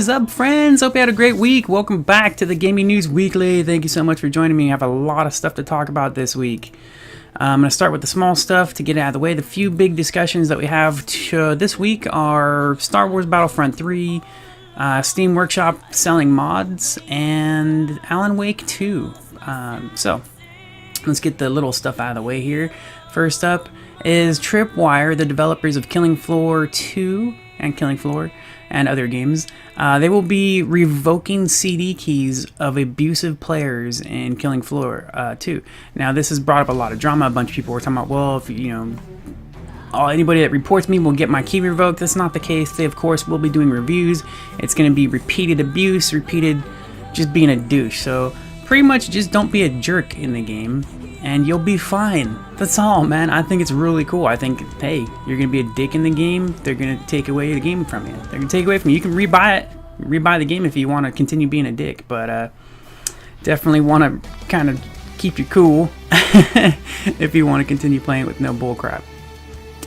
is up, friends? Hope you had a great week. Welcome back to the Gaming News Weekly. Thank you so much for joining me. I have a lot of stuff to talk about this week. I'm going to start with the small stuff to get it out of the way. The few big discussions that we have this week are Star Wars Battlefront 3, Steam Workshop selling mods, and Alan Wake 2. So, let's get the little stuff out of the way here. First up is Tripwire, the developers of Killing Floor 2 and Killing Floor and other games. They will be revoking CD keys of abusive players in Killing Floor 2. Now, this has brought up a lot of drama. A bunch of people were talking about, well, if anybody that reports me will get my key revoked. That's not the case. They, of course, will be doing reviews. It's going to be repeated abuse, repeated just being a douche. So, pretty much just don't be a jerk in the game, and you'll be fine. That's all, man. I think it's really cool. I think, hey, you're going to be a dick in the game, they're going to take away the game from you. They're going to take away from you. You can rebuy it. Rebuy the game if you want to continue being a dick, but definitely want to kind of keep you cool if you want to continue playing with no bullcrap.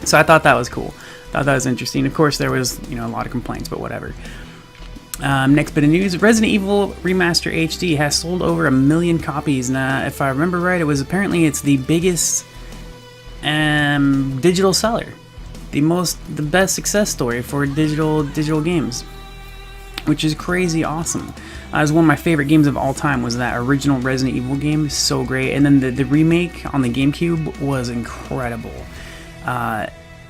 So I thought that was cool. Thought that was interesting. Of course, there was, a lot of complaints, but whatever. Next bit of news, Resident Evil Remaster HD has sold over 1 million copies. Now, if I remember right, it's the biggest digital seller. The best success story for digital games, which is crazy awesome. It was one of my favorite games of all time, was that original Resident Evil game. So great. And then the remake on the GameCube was incredible.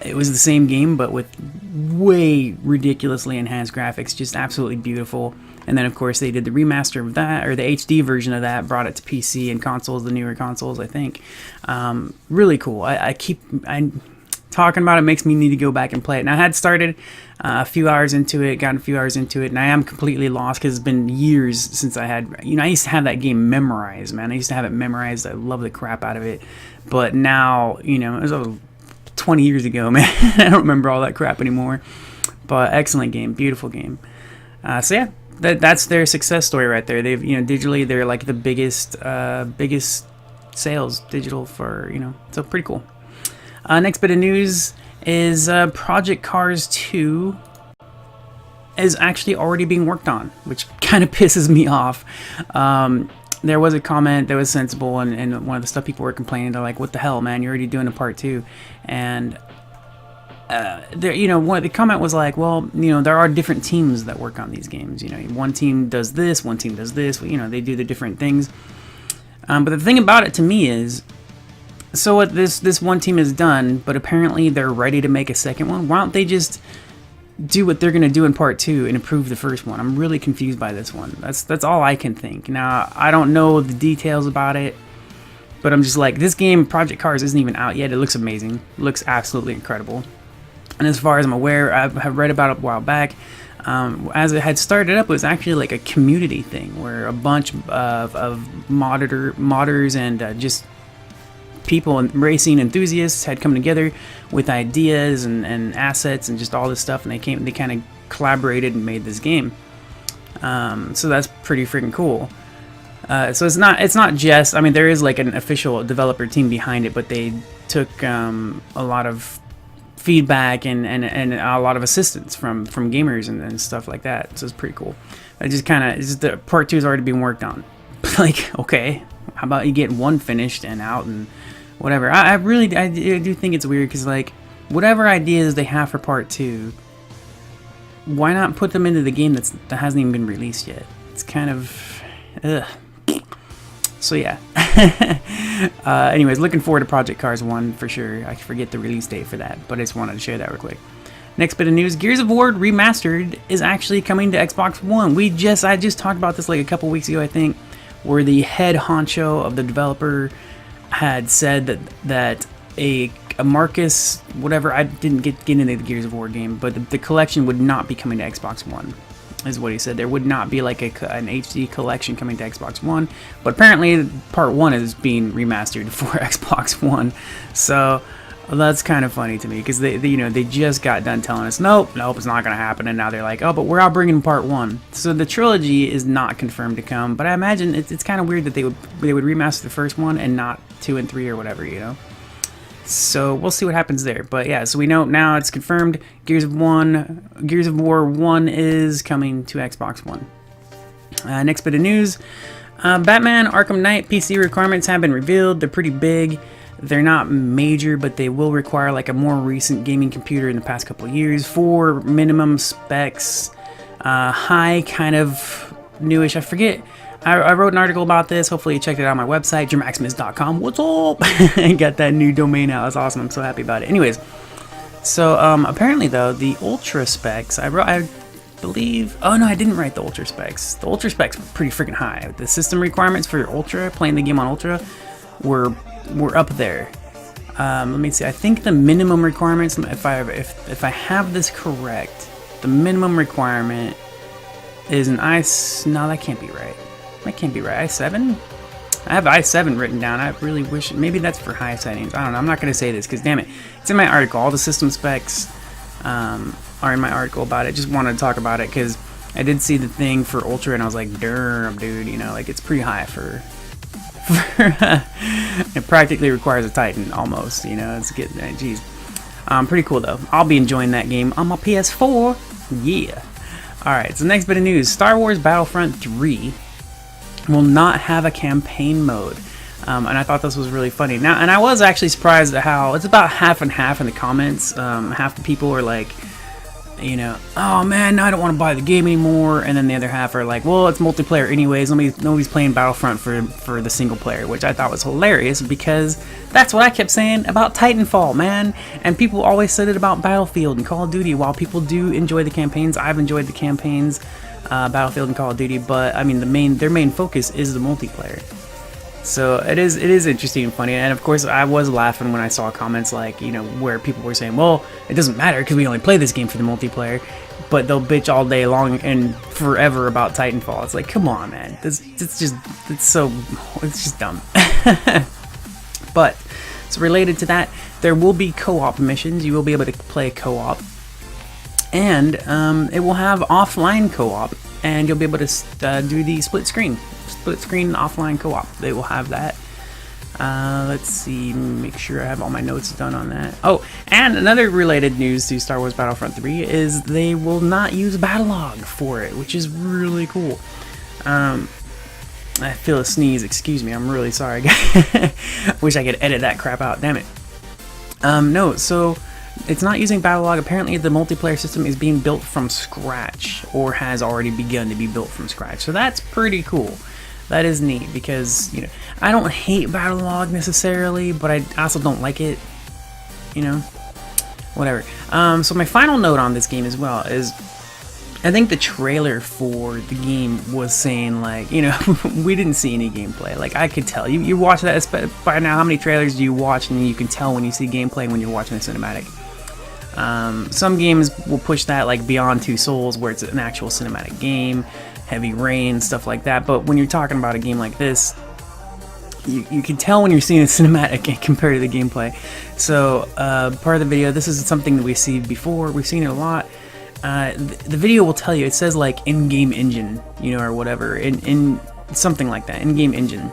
It was the same game, but with way ridiculously enhanced graphics, just absolutely beautiful. And then, of course, they did the remaster of that, or the HD version of that, brought it to PC and consoles, the newer consoles, I think. Really cool. I talking about it makes me need to go back and play it. And I had started a few hours into it, gotten a few hours into it, and I am completely lost because it's been years since I had, I used to have that game memorized, man. I used to have it memorized. I love the crap out of it. But now, it was 20 years ago, man. I don't remember all that crap anymore. But excellent game, beautiful game. So yeah, that's their success story right there. They've, digitally, they're like the biggest sales digital for, so pretty cool. Next bit of news is Project Cars 2 is actually already being worked on, which kind of pisses me off. There was a comment that was sensible, and one of the stuff people were complaining, they're like, what the hell, man, you're already doing a part 2. And the comment was like, well, there are different teams that work on these games. One team does this, one team does this. They do the different things. But the thing about it to me is, so what this one team has done, but apparently they're ready to make a second one. Why don't they just do what they're going to do in part 2 and improve the first one? I'm really confused by this one. That's all I can think. Now, I don't know the details about it, but I'm just like, this game, Project Cars, isn't even out yet. It looks amazing. It looks absolutely incredible. And as far as I'm aware, I have read about it a while back. As it had started up, it was actually like a community thing where a bunch of modders and just people and racing enthusiasts had come together with ideas and assets and just all this stuff, and they kind of collaborated and made this game. So that's pretty freaking cool. So it's not just, there is like an official developer team behind it, but they took a lot of feedback and a lot of assistance from gamers and stuff like that. So it's pretty cool. It's just the part 2 is already being worked on. Like, okay, how about you get one finished and out and whatever. I do think it's weird because, like, whatever ideas they have for part 2, why not put them into the game that hasn't even been released yet? It's kind of, ugh. So yeah. Anyways, looking forward to Project Cars 1 for sure. I forget the release date for that, but I just wanted to share that real quick. Next bit of news, Gears of War Remastered is actually coming to Xbox One. I just talked about this like a couple weeks ago, I think, where the head honcho of the developer had said that a Marcus, whatever, I didn't get into the Gears of War game, but the collection would not be coming to Xbox One, is what he said. There would not be like an HD collection coming to Xbox One, but apparently part 1 is being remastered for Xbox One. So that's kind of funny to me because they just got done telling us nope, it's not gonna happen, and now they're like, oh, but we're out bringing part 1. So the trilogy is not confirmed to come, but I imagine it's kind of weird that they would remaster the first one and not 2 and 3 or whatever. So we'll see what happens there. But yeah, so we know now it's confirmed. Gears of War 1 is coming to Xbox One. Next bit of news. Batman Arkham Knight PC requirements have been revealed. They're pretty big. They're not major, but they will require like a more recent gaming computer in the past couple of years. 4 minimum specs. High kind of newish. I forget. I wrote an article about this. Hopefully you checked it out on my website, Germaximus.com. What's up? I got that new domain out. That's awesome. I'm so happy about it. Anyways, so apparently though, the ultra specs, I believe, oh no, I didn't write the ultra specs. The ultra specs were pretty freaking high. The system requirements for your ultra, playing the game on ultra, were up there. Let me see. I think the minimum requirements, if I have this correct, the minimum requirement is an no, that can't be right. That can't be right. i7? I have i7 written down. I really wish, maybe that's for high settings. I don't know. I'm not going to say this because damn it, it's in my article. All the system specs are in my article about it. Just wanted to talk about it because I did see the thing for ultra and I was like, damn, dude, you know, like it's pretty high for it practically requires a Titan almost, you know. It's getting, geez. Pretty cool though. I'll be enjoying that game on my PS4. Yeah. Alright, so next bit of news. Star Wars Battlefront 3 will not have a campaign mode. And I thought this was really funny. Now, and I was actually surprised at how it's about half and half in the comments. Half the people are like, you know, oh man, no, I don't want to buy the game anymore. And then the other half are like, well, it's multiplayer anyways. Nobody's playing Battlefront for the single player, which I thought was hilarious because that's what I kept saying about Titanfall, man. And people always said it about Battlefield and Call of Duty. While people do enjoy the campaigns, I've enjoyed the campaigns, Battlefield and Call of Duty, but I mean, their main focus is the multiplayer. So it is interesting and funny, and of course I was laughing when I saw comments like, you know, where people were saying, well, it doesn't matter because we only play this game for the multiplayer, but they'll bitch all day long and forever about Titanfall. It's like, come on, man, it's just dumb. But so related to that, there will be co-op missions. You will be able to play co-op, and it will have offline co-op, and you'll be able to do the split screen offline co-op. They will have that. Let's see, make sure I have all my notes done on that. Oh, and another related news to Star Wars Battlefront 3 is they will not use Battlelog for it, which is really cool. I feel a sneeze, excuse me, I'm really sorry. Wish I could edit that crap out, damn it. No, so it's not using Battlelog. Apparently the multiplayer system is being built from scratch, or has already begun to be built from scratch. So that's pretty cool. That is neat because, you know, I don't hate Battlelog necessarily, but I also don't like it, you know, whatever. So my final note on this game as well is, I think the trailer for the game was saying, like, you know, we didn't see any gameplay. Like, I could tell. You watch that by now. How many trailers do you watch and you can tell when you see gameplay when you're watching a cinematic? Some games will push that, like Beyond Two Souls, where it's an actual cinematic game, Heavy Rain, stuff like that. But when you're talking about a game like this, you can tell when you're seeing a cinematic compared to the gameplay. So part of the video, this is something that we've seen before. We've seen it a lot. The video will tell you, it says like in-game engine, you know, or whatever, in something like that, in-game engine.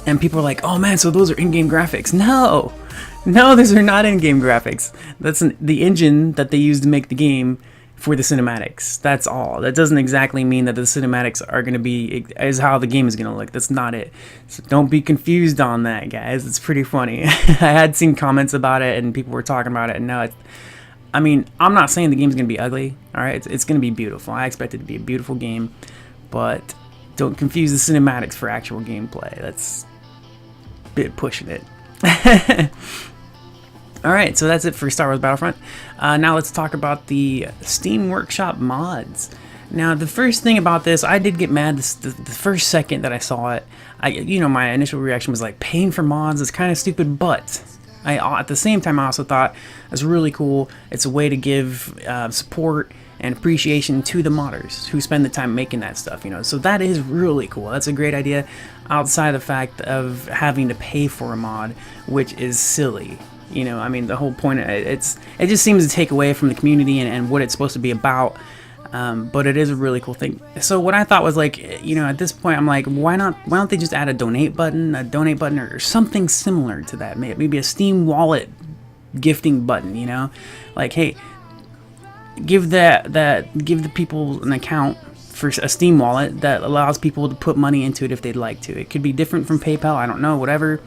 And people are like, oh man, so those are in-game graphics. No, those are not in-game graphics. That's the engine that they use to make the game for the cinematics. That's all. That doesn't exactly mean that the cinematics are going to be is how the game is going to look. That's not it. So don't be confused on that, guys. It's pretty funny. I had seen comments about it and people were talking about it, and now I mean, I'm not saying the game's going to be ugly. All right, it's going to be beautiful. I expect it to be a beautiful game, but don't confuse the cinematics for actual gameplay. That's a bit pushing it. Alright, so that's it for Star Wars Battlefront. Now let's talk about the Steam Workshop mods. Now, the first thing about this, I did get mad the first second that I saw it. You know, my initial reaction was like, paying for mods is kind of stupid, but at the same time, I also thought it's really cool. It's a way to give support and appreciation to the modders who spend the time making that stuff, you know. So that is really cool. That's a great idea, outside the fact of having to pay for a mod, which is silly. You know, I mean, the whole point, it just seems to take away from the community and what it's supposed to be about. But it is a really cool thing. So what I thought was like, you know, at this point I'm like, why don't they just add a donate button or something similar to that? Maybe a Steam wallet gifting button, you know, like, hey, give the people an account for a Steam wallet that allows people to put money into it if they'd like to. It could be different from PayPal, I don't know, whatever.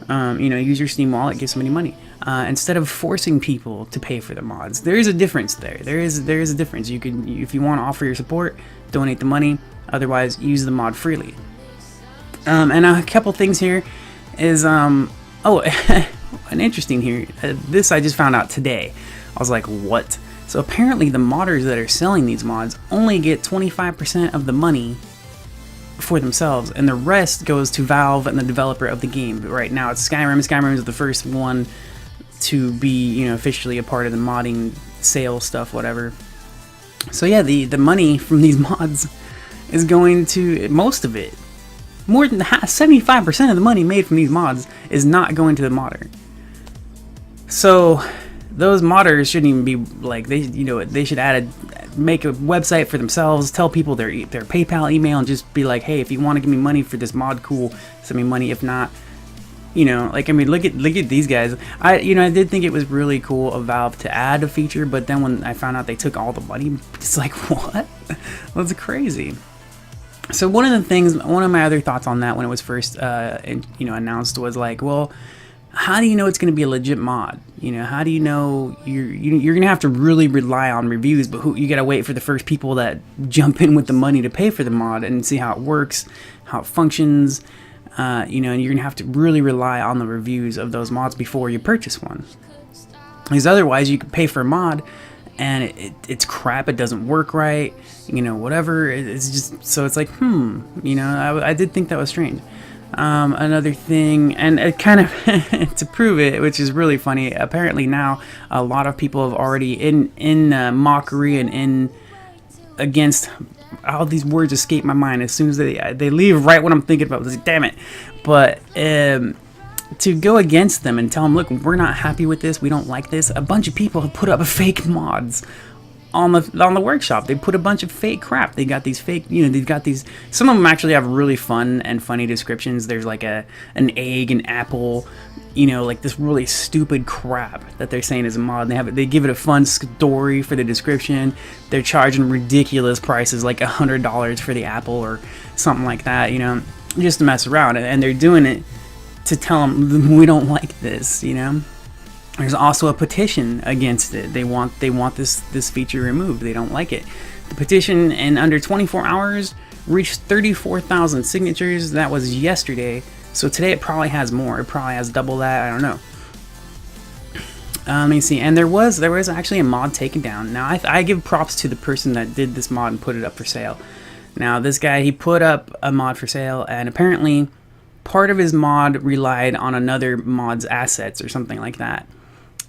You know, use your Steam wallet, give somebody money. Instead of forcing people to pay for the mods. There is a difference there. There is a difference. You can, if you want to offer your support, donate the money. Otherwise, use the mod freely. And a couple things here is, oh, an interesting here. This I just found out today. I was like, what? So apparently the modders that are selling these mods only get 25% of the money for themselves, and the rest goes to Valve and the developer of the game. But right now it's Skyrim. Skyrim is the first one to be, you know, officially a part of the modding sale stuff, whatever. So yeah, the money from these mods is going to, most of it, more than 75% of the money made from these mods is not going to the modder. So those modders shouldn't even be like, they, you know, they should make a website for themselves, tell people their PayPal email, and just be like, hey, if you want to give me money for this mod, cool, send me money. If not, you know, like, I mean, look at these guys. I did think it was really cool of Valve to add a feature, but then when I found out they took all the money, it's like, what? That's crazy. So one of my other thoughts on that when it was first, announced was like, well, how do you know it's going to be a legit mod? You know, how do you know you're going to have to really rely on reviews, but you got to wait for the first people that jump in with the money to pay for the mod and see how it works, how it functions, you know, and you're going to have to really rely on the reviews of those mods before you purchase one. Because otherwise you could pay for a mod and it's crap, it doesn't work right, you know, whatever. It's just, so it's like, you know, I did think that was strange. Another thing, and it kind of to prove it, which is really funny, apparently now a lot of people have already in mockery and in against, all these words escape my mind as soon as they leave right when I'm thinking about this, damn it. But to go against them and tell them, look, we're not happy with this, we don't like this, a bunch of people have put up fake mods on the workshop. They put a bunch of fake crap. They got these fake, you know, they've got these, some of them actually have really fun and funny descriptions. There's like an egg, an apple, you know, like this really stupid crap that they're saying is a mod. They give it a fun story for the description. They're charging ridiculous prices, like $100 for the apple or something like that, you know, just to mess around. And they're doing it to tell them, we don't like this, you know. There's also a petition against it. They want this feature removed. They don't like it. The petition in under 24 hours reached 34,000 signatures. That was yesterday. So today it probably has more. It probably has double that. I don't know. Let me see. And there was actually a mod taken down. Now I give props to the person that did this mod and put it up for sale. Now this guy, he put up a mod for sale, and apparently part of his mod relied on another mod's assets or something like that.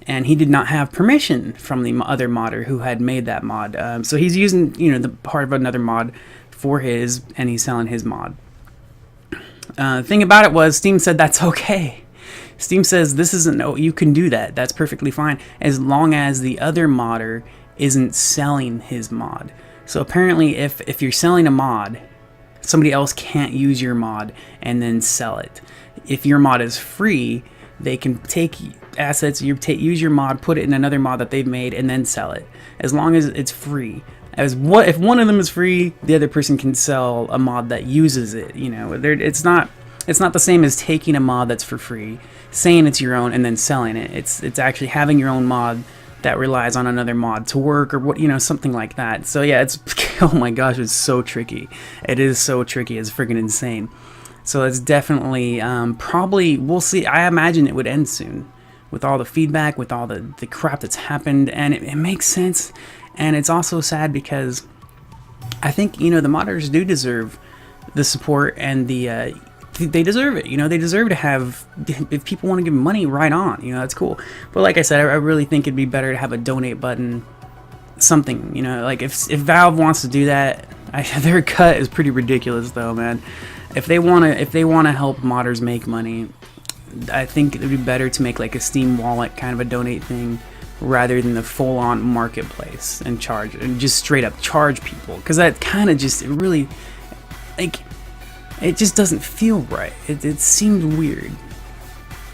And he did not have permission from the other modder who had made that mod. So he's using, you know, the part of another mod for his, and he's selling his mod. The thing about it was, Steam said that's okay. Steam says this isn't, oh, you can do that. That's perfectly fine, as long as the other modder isn't selling his mod. So apparently if you're selling a mod, somebody else can't use your mod and then sell it. If your mod is free, they can take assets, use your mod, put it in another mod that they've made, and then sell it, as long as it's free. If one of them is free, the other person can sell a mod that uses it. You know, it's not the same as taking a mod that's for free, saying it's your own, and then selling it. It's actually having your own mod that relies on another mod to work, or what, you know, something like that. So yeah, it's, oh my gosh, it's so tricky. It is so tricky. It's freaking insane. So it's definitely, probably, we'll see. I imagine it would end soon with all the feedback, with all the crap that's happened, and it makes sense. And it's also sad because I think, you know, the modders do deserve the support, and they deserve it. You know, they deserve to have, if people want to give money, right on, you know, that's cool. But like I said, I really think it'd be better to have a donate button, something, you know, like if Valve wants to do that, their cut is pretty ridiculous though, man. If they want to help modders make money, I think it would be better to make like a Steam wallet kind of a donate thing, rather than the full-on marketplace and charge and just straight up charge people, because that kind of just, it really, like, it just doesn't feel right. It seemed weird.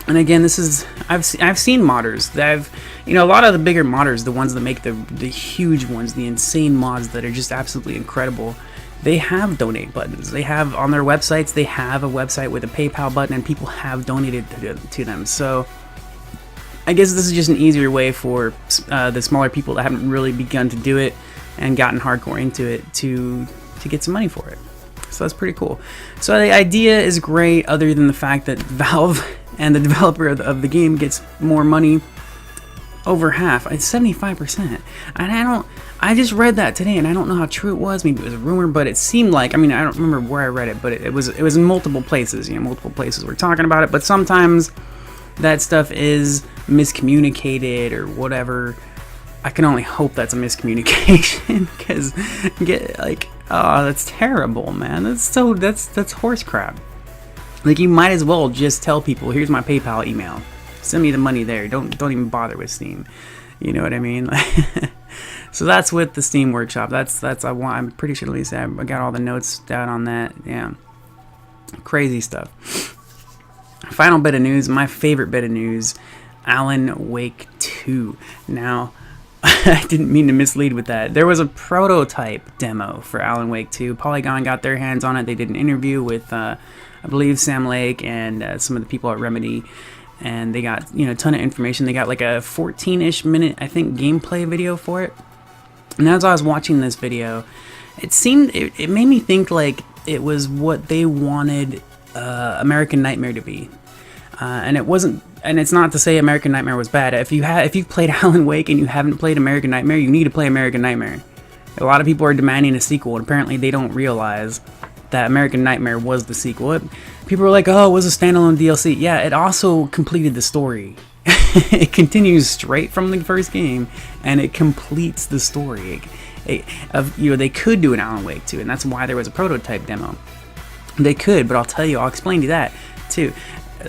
And again, this is, I've seen modders that a lot of the bigger modders, the ones that make the huge ones, the insane mods that are just absolutely incredible, they have donate buttons. They have on their websites, they have a website with a PayPal button, and people have donated to them. So I guess this is just an easier way for the smaller people that haven't really begun to do it and gotten hardcore into it to get some money for it. So that's pretty cool. So the idea is great, other than the fact that Valve and the developer of the game gets more money, over half. It's 75%. And I just read that today, and I don't know how true it was. Maybe it was a rumor, but it seemed like, I mean, I don't remember where I read it, but it was in multiple places. Multiple places were talking about it. But sometimes that stuff is miscommunicated or whatever. I can only hope that's a miscommunication, because oh, that's terrible, man. That's horse crap. Like, you might as well just tell people, here's my PayPal email, send me the money there. Don't even bother with Steam. You know what I mean? So that's with the Steam Workshop. I'm pretty sure, at least I got all the notes down on that. Yeah, crazy stuff. Final bit of news, my favorite bit of news: Alan Wake 2. Now, I didn't mean to mislead with that. There was a prototype demo for Alan Wake 2. Polygon got their hands on it. They did an interview with, I believe, Sam Lake and some of the people at Remedy, and they got a ton of information. They got like a 14-ish minute, I think, gameplay video for it. And as I was watching this video, it made me think like it was what they wanted American Nightmare to be, and it wasn't. And it's not to say American Nightmare was bad. If you've played Alan Wake and you haven't played American Nightmare, you need to play American Nightmare. A lot of people are demanding a sequel, and apparently they don't realize that American Nightmare was the sequel. People were like, oh, it was a standalone DLC. Yeah, it also completed the story. It continues straight from the first game, and it completes the story. They could do an Alan Wake 2, and that's why there was a prototype demo. They could, but I'll explain to you that too.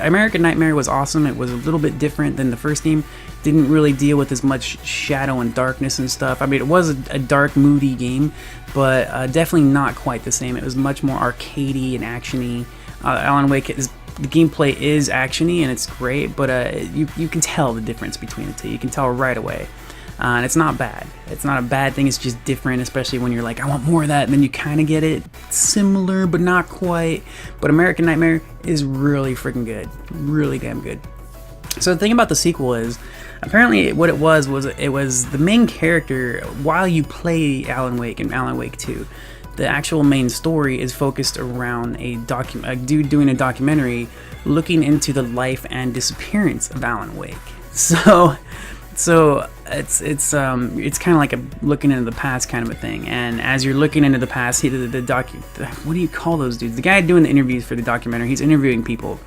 American Nightmare was awesome. It was a little bit different than the first game. Didn't really deal with as much shadow and darkness and stuff. I mean, it was a dark, moody game, but definitely not quite the same. It was much more arcadey and actiony. Alan Wake, the gameplay is actiony and it's great, but you can tell the difference between the two. You can tell right away. And it's not bad. It's not a bad thing. It's just different, especially when you're like, I want more of that, and then you kind of get it similar, but not quite. But American Nightmare is really freaking good. Really damn good. So the thing about the sequel is, apparently what it was the main character, while you play Alan Wake and Alan Wake 2, the actual main story is focused around a dude doing a documentary looking into the life and disappearance of Alan Wake. So it's kind of like a looking into the past kind of a thing. And as you're looking into the past, what do you call those dudes? The guy doing the interviews for the documentary, he's interviewing people.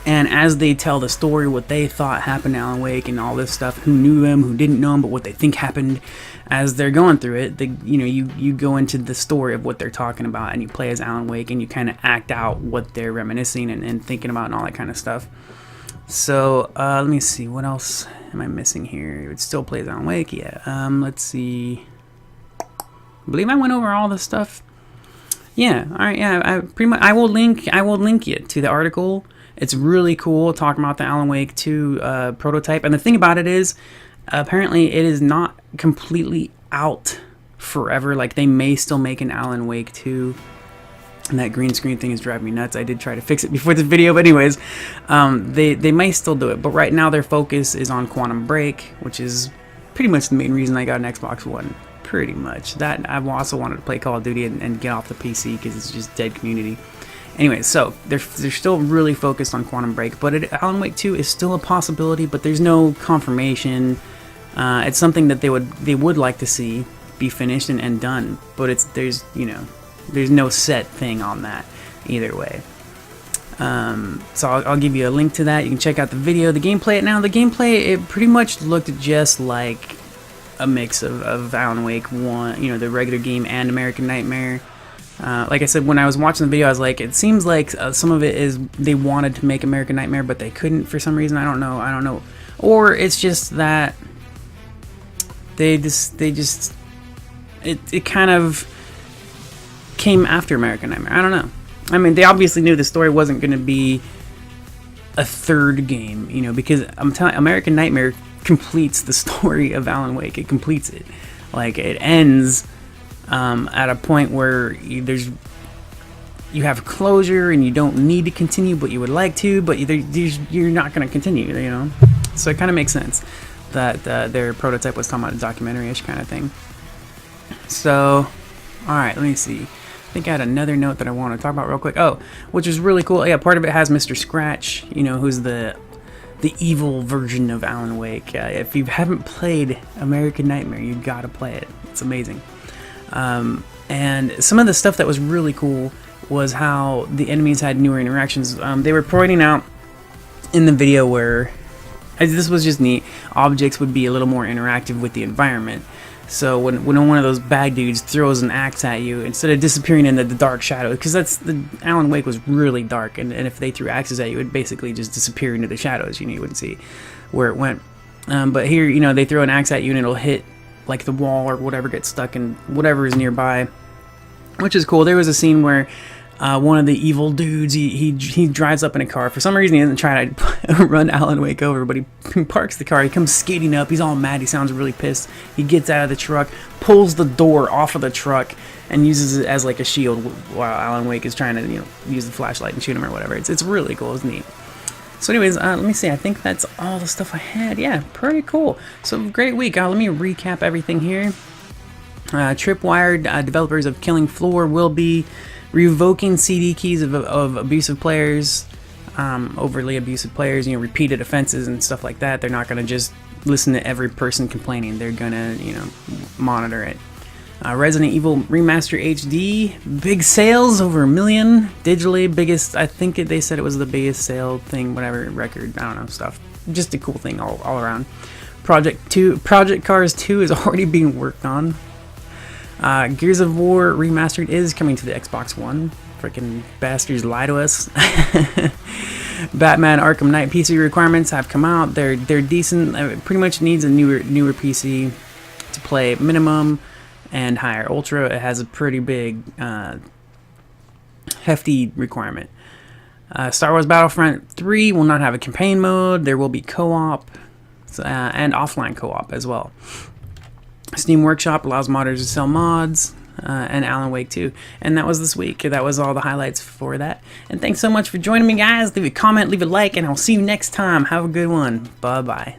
And as they tell the story, what they thought happened to Alan Wake and all this stuff, who knew him, who didn't know him, but what they think happened, as they're going through it, you go into the story of what they're talking about, and you play as Alan Wake, and you kind of act out what they're reminiscing and thinking about and all that kind of stuff. So let me see, what else am I missing here? It still plays Alan Wake, yeah. Let's see. I believe I went over all this stuff. Yeah, all right, yeah. I will link you to the article. It's really cool talking about the Alan Wake 2 prototype. And the thing about it is, apparently it is not completely out forever. Like, they may still make an Alan Wake 2. And that green screen thing is driving me nuts. I did try to fix it before this video, but anyways, they may still do it. But right now their focus is on Quantum Break, which is pretty much the main reason I got an Xbox One. Pretty much. That I've also wanted to play Call of Duty and get off the PC because it's just dead community. Anyway, so they're still really focused on Quantum Break, but Alan Wake 2 is still a possibility, but there's no confirmation. It's something that they would like to see be finished and done, but there's no set thing on that either way. So I'll give you a link to that. You can check out the video. The gameplay, it pretty much looked just like a mix of Alan Wake 1, the regular game, and American Nightmare. Like I said, when I was watching the video, I was like, it seems like some of it is they wanted to make American Nightmare, but they couldn't for some reason. I don't know or it's just that it kind of came after American Nightmare. I don't know. I mean, they obviously knew the story wasn't going to be a third game, you know, because I'm telling you, American Nightmare completes the story of Alan Wake. It completes it. Like, it ends at a point where you have closure and you don't need to continue, but you would like to, but you're not going to continue, you know? So it kind of makes sense that their prototype was talking about a documentary-ish kind of thing. So, alright, let me see. I think I had another note that I want to talk about real quick. Oh, which is really cool. Yeah, part of it has Mr. Scratch, you know, who's the evil version of Alan Wake. If you haven't played American Nightmare, you gotta play it. It's amazing. And some of the stuff that was really cool was how the enemies had newer interactions. They were pointing out in the video where, this was just neat, objects would be a little more interactive with the environment. So when one of those bad dudes throws an axe at you, instead of disappearing into the dark shadow, because Alan Wake was really dark, and if they threw axes at you, it would basically just disappear into the shadows. You know, you wouldn't see where it went. But here, you know, they throw an axe at you and it'll hit like the wall or whatever, gets stuck in whatever is nearby, which is cool. There was a scene where one of the evil dudes, he drives up in a car. For some reason, he doesn't try to run Alan Wake over, but he parks the car. He comes skating up. He's all mad. He sounds really pissed. He gets out of the truck, pulls the door off of the truck, and uses it as like a shield while Alan Wake is trying to, you know, use the flashlight and shoot him or whatever. It's really cool. It's neat. So anyways, let me see. I think that's all the stuff I had. Yeah, pretty cool. So great week. Let me recap everything here. Tripwire, developers of Killing Floor, will be revoking CD keys of abusive players, overly abusive players, you know, repeated offenses and stuff like that. They're not going to just listen to every person complaining. They're going to, you know, monitor it. Resident Evil Remaster HD, big sales, over 1 million digitally, biggest, I think they said it was the biggest sale thing, whatever, record, I don't know, stuff. Just a cool thing all around. Project Cars 2 is already being worked on. Gears of War Remastered is coming to the Xbox One. Freaking bastards lie to us. Batman Arkham Knight PC requirements have come out. They're decent. It pretty much needs a newer PC to play minimum and higher. Ultra, it has a pretty big, hefty requirement. Star Wars Battlefront 3 will not have a campaign mode. There will be co-op and offline co-op as well. Steam Workshop allows modders to sell mods, and Alan Wake 2. And that was this week. That was all the highlights for that. And thanks so much for joining me, guys. Leave a comment, leave a like, and I'll see you next time. Have a good one. Bye-bye.